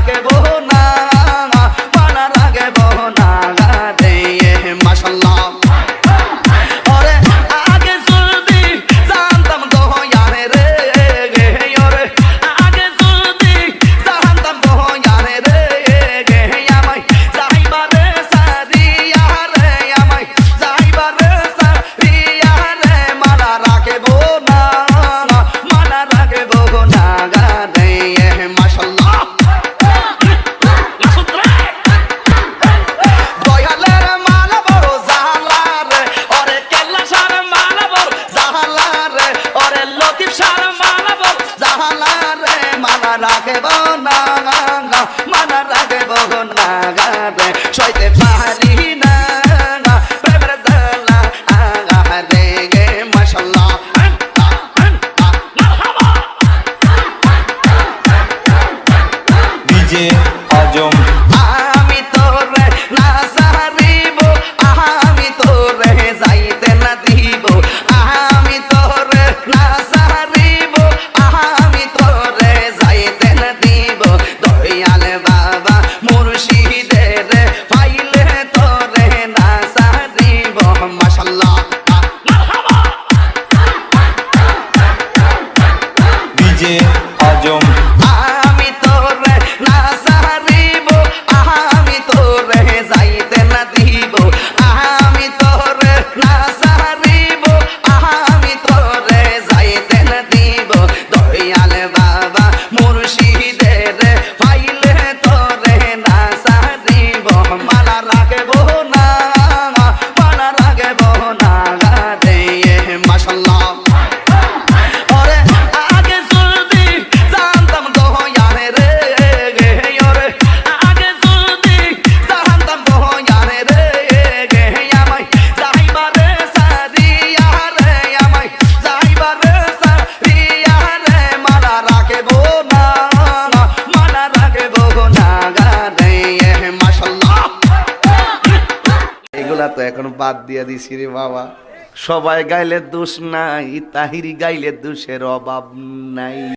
রাখবো না, মানা রাখবো না রে মাশাআল্লাহ। ওরে আগে যদি জানতাম দয়ারে রে, ওরে আগে যদি জানতাম দয়ারে রে, আমায় যাইবারে সারিয়া রে, আমায় যাইবারে সারিয়া রে, মানা রাখবো না, মানা রাখবো না রে মাশাআল্লাহ। দয়ালের মালা বড় জালা রে, ওরে কেল্লা সার মালা বড় জালা রে, ওরে লতিফ সার মালা বড় জালা রে, মানা রাখবো না, মানা রাখবো না রে, সইতে পারি না প্রেমের জালা রে মাশাআল্লাহ। ডিজে আজম আমি তোরে না সারিব, আমি তোরে যাইতে না দিব, আমি তোরে না সারিব, আমি তোরে যাইতে না দিব, দয়াল বাবা মুর্শিদের পাইলে তোরে না সারিব মাশাআল্লাহ। ডিজে আজম আমি তোরে না সারিব, আমি তোরে যাইতে না দিব, আমি তোরে না সারিব, আমি তোরে যাইতে না দিব, দয়াল বাবা মুর্শিদের পাইলে তোরে না সারিব, মানা রাখবো না, মানা রাখবো না রে মাশাআল্লাহ। ওরে আগে যদি জানতাম দয়ারে রে, ওরে আগে যদি জানতাম দয়ারে রে, আমায় যাইবারে সারিয়া রে, আমায় যাইবারে সারিয়া রে, মানা রাখবো না, মানা রাখবো না রে মাশাআল্লাহ। এগুলা তো এখন বাদ দিয়া দিছি রে বাবা। সবাই গাইলে দোষ নাই, তাহিরি গাইলে দোষের অভাব নাই।